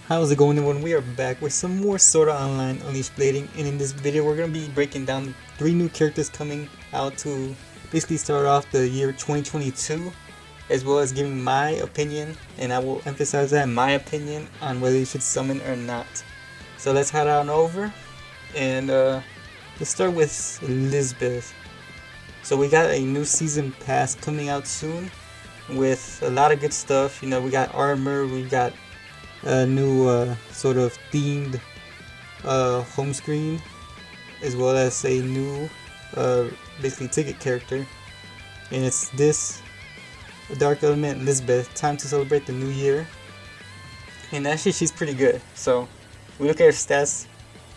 How's it going, everyone? We are back with some more Sword Art Online Unleashed Blading, and in this video we're going to be breaking down 3 new characters coming out to basically start off the year 2022, as well as giving my opinion, and I will emphasize that, my opinion on whether you should summon or not. So let's head on over, and let's start with Elizabeth. So we got a new season pass coming out soon with a lot of good stuff. You know, we got armor, we got a new sort of themed home screen, as well as a new basically ticket character, and it's this Dark Element Elizabeth. Time to celebrate the new year, and actually she's pretty good. So we look at her stats,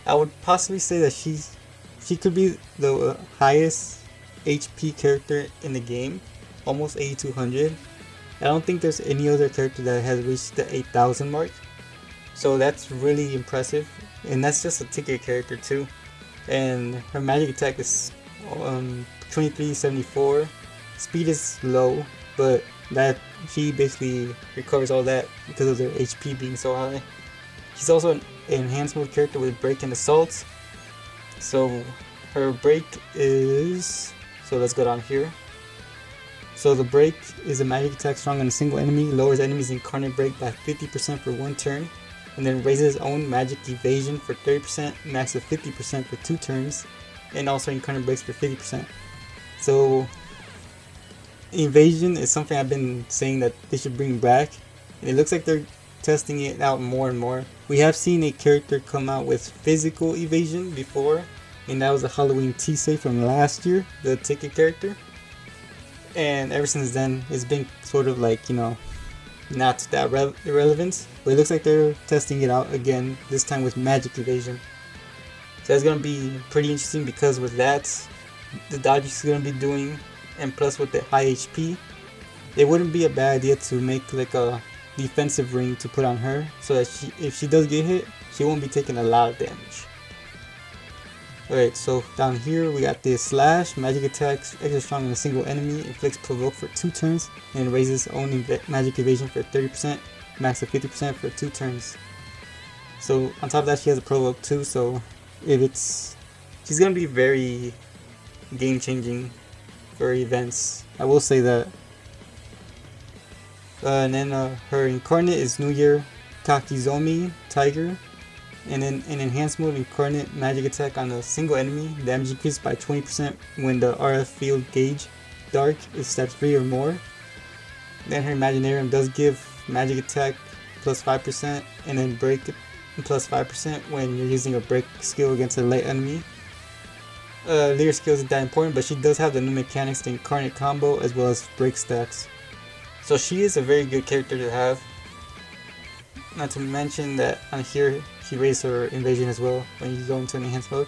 I would possibly say that she could be the highest HP character in the game, almost 8200. I don't think there's any other character that has reached the 8000 mark, so that's really impressive, and that's just a ticket character too. And her magic attack is 2374. Speed is low, but that she basically recovers all that because of their HP being so high. She's also an enhanced mode character with break and assault. So her break is, so let's go down here. So the break is a magic attack strong on a single enemy, lowers enemies incarnate break by 50% for 1 turn, and then raises its own magic evasion for 30%, max of 50% for 2 turns, and also incarnate breaks for 50%. So evasion is something I've been saying that they should bring back, and it looks like they're testing it out more and more. We have seen a character come out with physical evasion before, and that was a Halloween teaser from last year, the ticket character. And ever since then, it's been sort of like, you know, not that irrelevant. But it looks like they're testing it out again, this time with magic evasion. So that's going to be pretty interesting, because with that, the dodge she's going to be doing, and plus with the high HP, it wouldn't be a bad idea to make like a defensive ring to put on her, so that if she does get hit, she won't be taking a lot of damage. Alright, so down here we got this slash, magic attacks, extra strong on a single enemy, inflicts provoke for 2 turns, and raises own magic evasion for 30%, max of 50% for 2 turns. So on top of that, she has a provoke too, so she's gonna be very game changing for events, I will say that. And then her incarnate is New Year Kakizomi Tiger. And then in enhanced mode, incarnate magic attack on a single enemy, damage increased by 20% when the RF field gauge dark is stat 3 or more. Then her Imaginarium does give magic attack plus 5%, and then break plus 5% when you're using a break skill against a light enemy. Leader skill isn't that important, but she does have the new mechanics, the incarnate combo, as well as break stats. So she is a very good character to have. Not to mention that on here she raised her invasion as well when you go into an enhanced mode.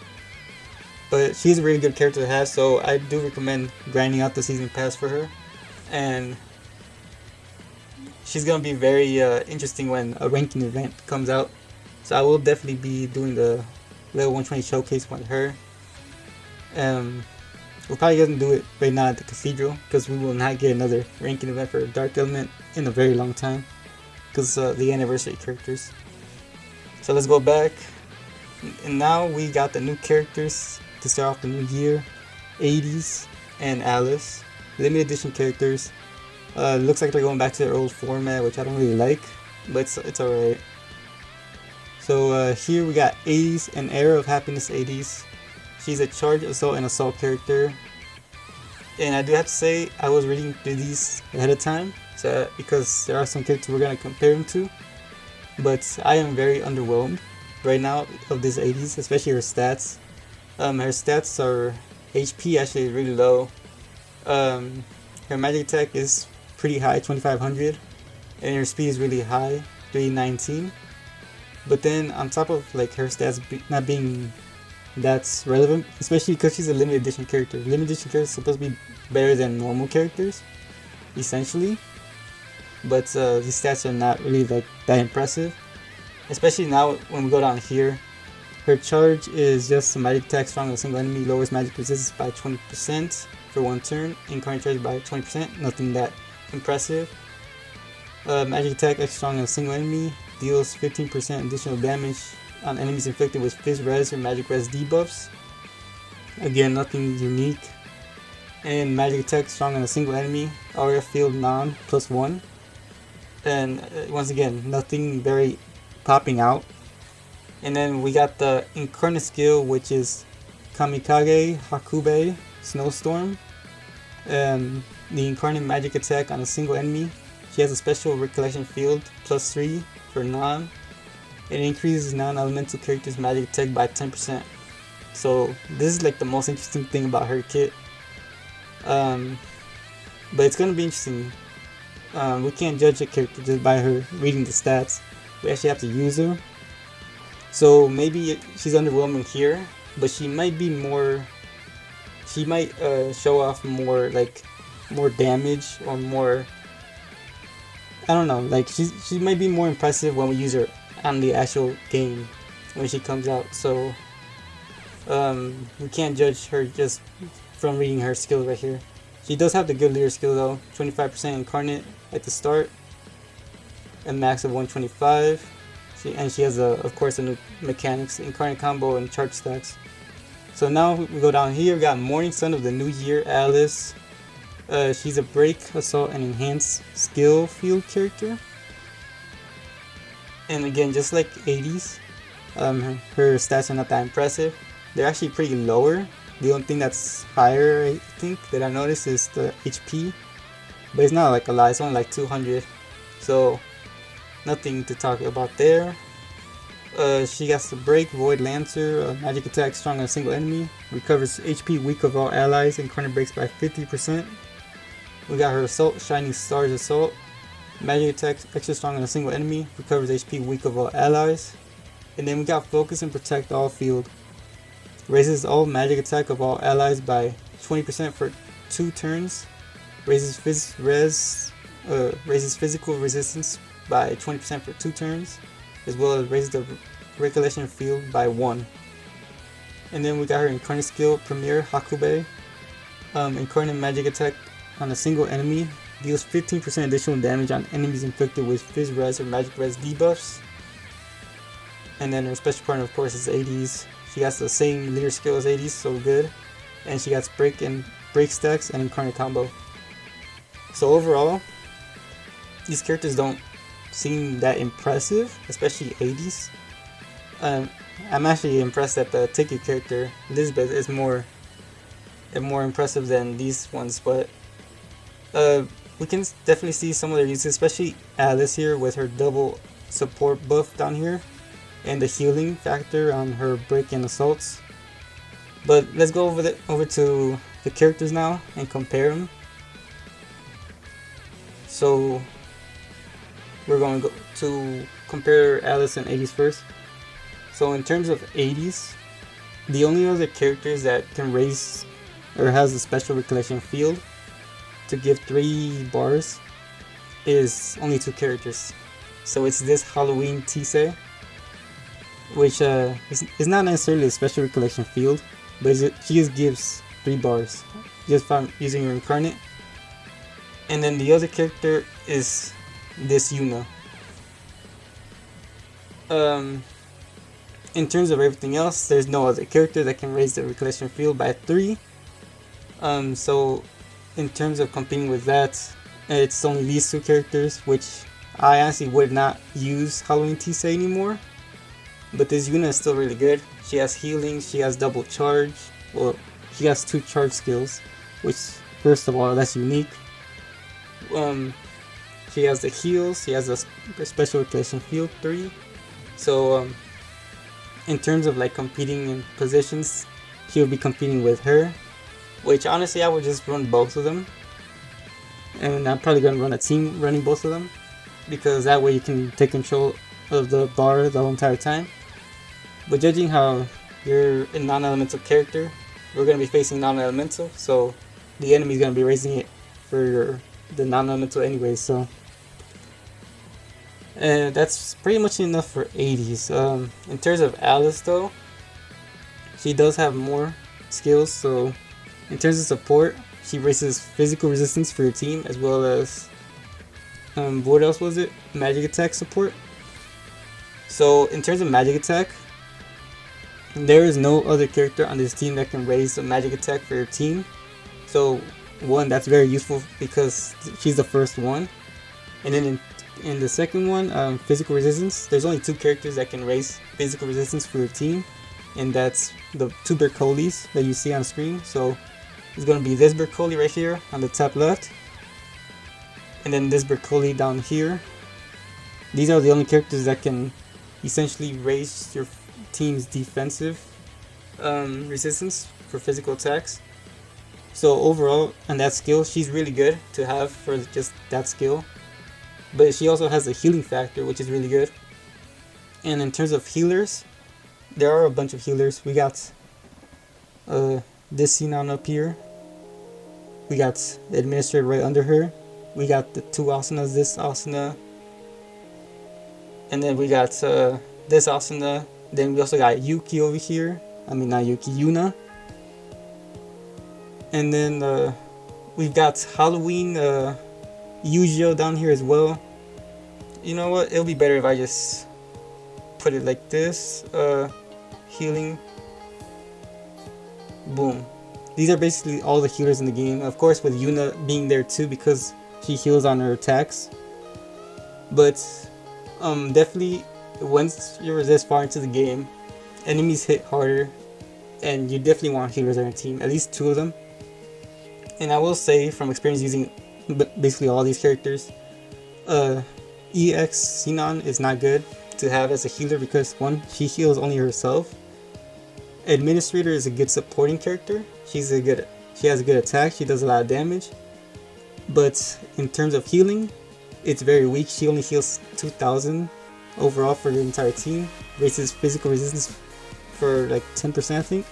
But she's a really good character to have, so I do recommend grinding out the season pass for her. And she's gonna be very interesting when a ranking event comes out. So I will definitely be doing the level 120 showcase with her. We're probably gonna do it right now at the cathedral, because we will not get another ranking event for Dark Element in a very long time, because the anniversary characters. So let's go back, and now we got the new characters to start off the new year: Eydis and Alice, limited edition characters. Looks like they're going back to their old format, which I don't really like, but it's alright. So here we got Eydis, an Era of Happiness Eydis. She's a charge, assault, and assault character, and I do have to say I was reading through these ahead of time, so because there are some characters we're gonna compare them to. But I am very underwhelmed right now of this Eydis, especially her stats. Her stats are HP actually really low. Her magic attack is pretty high, 2500, and her speed is really high, 319. But then on top of like her stats not being that's relevant, especially because she's a limited edition character. Limited edition characters are supposed to be better than normal characters, essentially. But these stats are not really like that impressive, especially now when we go down here. Her charge is just a magic attack strong on a single enemy, lowers magic resistance by 20% for 1 turn, incarnate charge by 20%, nothing that impressive. Magic attack extra strong on a single enemy, deals 15% additional damage on enemies inflicted with Fizz Res or Magic Res debuffs. Again, nothing unique. And magic attack strong on a single enemy, area field non +1. And once again, nothing very popping out. And then we got the Incarnate skill, which is Kamikage Hakube Snowstorm. The Incarnate magic attack on a single enemy. She has a special recollection field +3 for non. It increases non-elemental characters' magic attack by 10%. So this is like the most interesting thing about her kit. But it's gonna be interesting. We can't judge a character just by her reading the stats. We actually have to use her. So maybe she's underwhelming here, but she might be more. She might show off more damage or more. I don't know. Like she might be more impressive when we use her on the actual game when she comes out. So we can't judge her just from reading her skill right here. She does have the good leader skill though, 25% incarnate at the start, a max of 125. She has of course a new mechanics, incarnate combo and charge stacks. So now we go down here. We got Morning Sun of the New Year, Alice. She's a break, assault, and enhance skill field character. And again, just like Eydis, her stats are not that impressive. They're actually pretty lower. The only thing that's higher, I think, that I noticed is the HP. But it's not like a lot, it's only like 200. So, nothing to talk about there. She gets the break, Void Lancer, magic attack strong on a single enemy. Recovers HP weak of all allies, incarnate breaks by 50%. We got her Assault, Shining Stars Assault. Magic attack extra strong on a single enemy. Recovers HP weak of all allies. And then we got Focus and Protect All Field. Raises all magic attack of all allies by 20% for 2 turns. Raises physical resistance by 20% for 2 turns. As well as raises the recollection field by 1. And then we got her Incarnate skill, Premier Hakube. Incarnate magic attack on a single enemy. Deals 15% additional damage on enemies inflicted with Fizz Res or Magic Res debuffs. And then her special partner of course is Eydis. She has the same leader skill as Eydis, so good. And she got break stacks and incarnate combo. So overall, these characters don't seem that impressive, especially Eydis. I'm actually impressed that the ticket character Elizabeth is more impressive than these ones, but we can definitely see some of their uses, especially Alice here with her double support buff down here. And the healing factor on her break and assaults. But let's go over to the characters now and compare them. So we're going to go to compare Alice and Eydis first. So in terms of Eydis, the only other characters that can raise or has a special recollection field to give 3 bars is only 2 characters. So it's this Halloween Tise, which is not necessarily a special recollection field, but she just gives 3 bars just from using her incarnate. And then the other character is this Yuna. In terms of everything else, there's no other character that can raise the recollection field by 3. So in terms of competing with that, it's only these 2 characters, which I honestly would not use Halloween Tise anymore. But this Yuna is still really good. She has healing, she has double charge. Well, she has 2 charge skills, which first of all, that's unique. She has the heals, she has a special recollection field 3. So in terms of like competing in positions, he will be competing with her. Which honestly I would just run both of them. And I'm probably going to run a team running both of them. Because that way you can take control of the bar the whole entire time. But judging how you're a non-elemental character, we're going to be facing non-elemental, so the enemy's going to be raising it for the non-elemental anyway, so that's pretty much enough for Eydis. In terms of Alice though, she does have more skills, so in terms of support, she raises physical resistance for your team, as well as what else was it? Magic attack support. So in terms of magic attack, there is no other character on this team that can raise a magic attack for your team. So one, that's very useful because she's the first one. And then in the second one, physical resistance, there's only 2 characters that can raise physical resistance for your team, and that's the 2 Bercolis that you see on screen. So it's going to be this Bercoli right here on the top left, and then this Bercoli down here. These are the only characters that can essentially raise your team's defensive resistance for physical attacks. So overall, on that skill, she's really good to have for just that skill. But she also has a healing factor, which is really good. And in terms of healers, there are a bunch of healers. We got this Sinon up here. We got the administrator right under her. We got the 2 Asanas, this Asana. And then we got this Asana. Then we also got Yuki over here. I mean, not Yuki, Yuna. And then we've got Halloween Eugeo down here as well. You know what? It'll be better if I just put it like this. Healing. Boom. These are basically all the healers in the game. Of course, with Yuna being there too because she heals on her attacks. But definitely, once you're this far into the game, enemies hit harder, and you definitely want healers on your team. At least 2 of them. And I will say from experience using basically all these characters, EX Sinon is not good to have as a healer because 1, she heals only herself. Administrator is a good supporting character. She has a good attack, she does a lot of damage. But in terms of healing, it's very weak. She only heals 2000 overall for the entire team. Raises physical resistance for like 10% I think.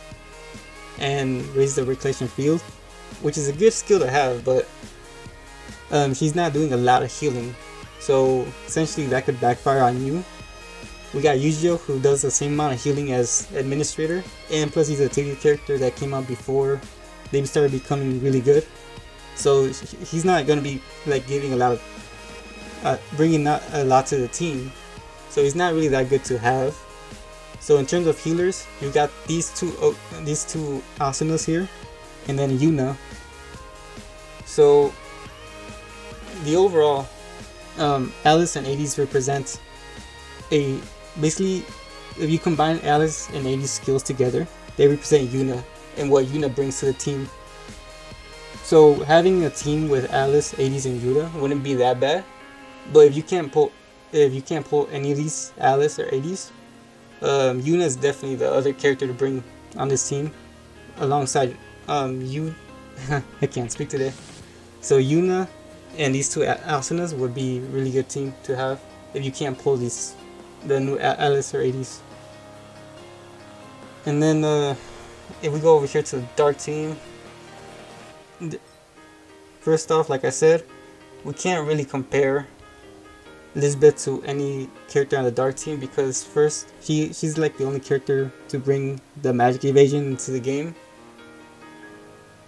And raises the recollection field, which is a good skill to have, but she's not doing a lot of healing, so essentially that could backfire on you. We got Eugeo, who does the same amount of healing as Administrator, and plus he's a TD character that came out before they started becoming really good, so he's not going to be like giving a lot of bringing not a lot to the team, so he's not really that good to have. So in terms of healers, you got these two Asanas here, and then Yuna. So the overall Alice and Eydis represent basically if you combine Alice and Eydis skills together, they represent Yuna and what Yuna brings to the team. So having a team with Alice, Eydis, and Yuna wouldn't be that bad. But if you can't pull any of these Alice or Eydis, Yuna is definitely the other character to bring on this team alongside you. I can't speak today. So Yuna and these 2 Asanas would be a really good team to have if you can't pull the new Alice or Eydis. And then if we go over here to the dark team, first off, like I said, we can't really compare Lisbeth to any character on the dark team because first, she's like the only character to bring the magic evasion into the game.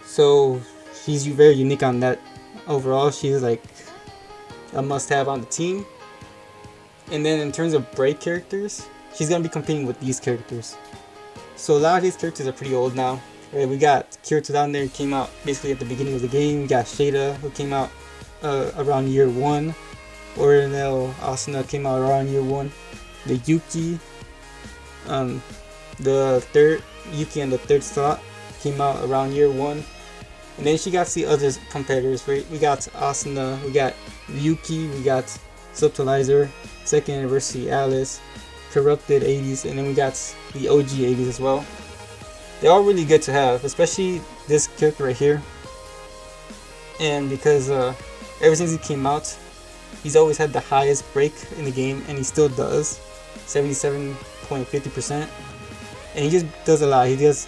So she's very unique on that. Overall, she's like a must-have on the team. And then in terms of break characters, she's gonna be competing with these characters. So a lot of these characters are pretty old now. Right? We got Kirito down there, who came out basically at the beginning of the game. We got Shada, who came out around year 1. Orinel Asuna came out around year 1. The Yuki, the third Yuki and the 3rd slot came out around year 1. And then she got the other competitors. We got Asuna, we got Yuki, we got Subtilizer, 2nd Anniversary Alice, Corrupted Eydis, and then we got the OG Eydis as well. They're all really good to have, especially this character right here. And because ever since he came out, he's always had the highest break in the game, and he still does, 77.50%. And he just does a lot. He does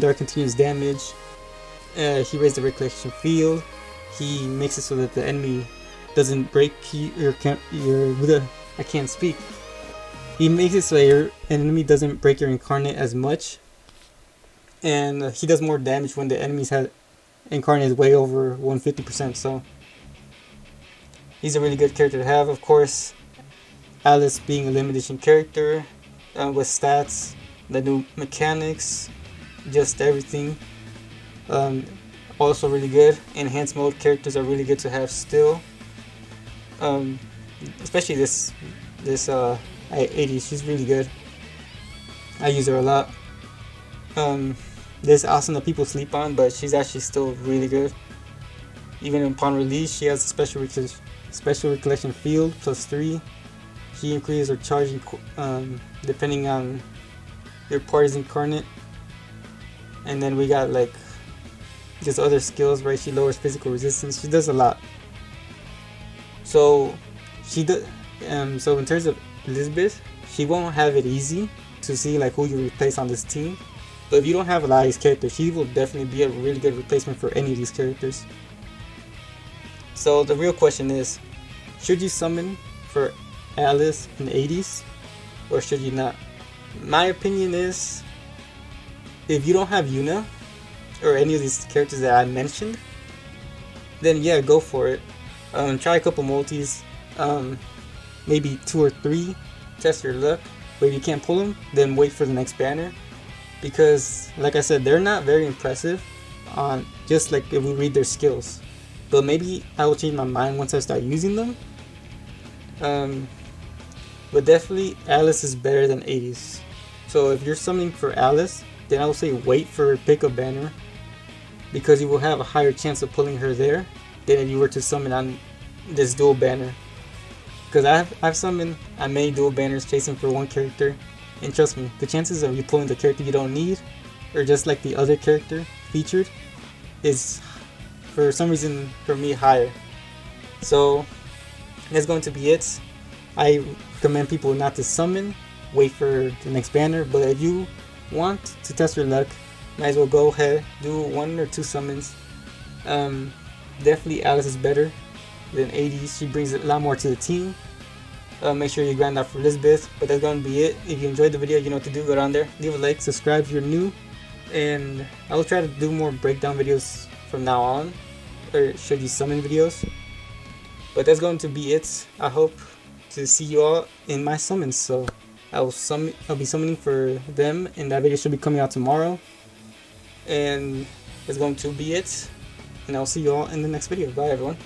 dark continuous damage. He raised the recollection field. He makes it so that the enemy doesn't break I can't speak. He makes it so your enemy doesn't break your incarnate as much, and he does more damage when the enemy's incarnate is way over 150%. So he's a really good character to have. Of course, Alice being a limited edition character with stats, the new mechanics, just everything. Also really good. Enhanced mode characters are really good to have still. Especially this Eydis, she's really good. I use her a lot. There's awesome that people sleep on, but she's actually still really good. Even upon release, she has a special recollection field +3. She increases her charging depending on your party's incarnate. And then we got like just other skills, right? She lowers physical resistance. She does a lot. So she does. So in terms of Elizabeth, she won't have it easy to see like who you replace on this team. But if you don't have a lot of these characters, she will definitely be a really good replacement for any of these characters. So the real question is, should you summon for Alice and Eydis, or should you not? My opinion is, if you don't have Yuna or any of these characters that I mentioned, then yeah, go for it. Try a couple multis, maybe 2 or 3, test your luck. But if you can't pull them, then wait for the next banner, because like I said, they're not very impressive on just like if we read their skills. But maybe I will change my mind once I start using them. But definitely Alice is better than Eydis. So if you're summoning for Alice, then I will say wait for her pickup banner, because you will have a higher chance of pulling her there than if you were to summon on this dual banner. Because I've summoned on many dual banners chasing for one character, and trust me, the chances of you pulling the character you don't need, or just like the other character featured, is for some reason for me higher. So that's going to be it. I recommend people not to summon, wait for the next banner, but if you want to test your luck, might as well go ahead, do 1 or 2 summons. Definitely Alice is better than Eydis. She brings a lot more to the team. Make sure you grind out for Elizabeth. But that's going to be it. If you enjoyed the video, you know what to do. Go down there, leave a like, subscribe if you're new, and I will try to do more breakdown videos from now on, or should you summon videos. But that's going to be it. I hope to see you all in my summons. So I'll be summoning for them, and that video should be coming out tomorrow. And that's going to be it, and I'll see you all in the next video. Bye everyone.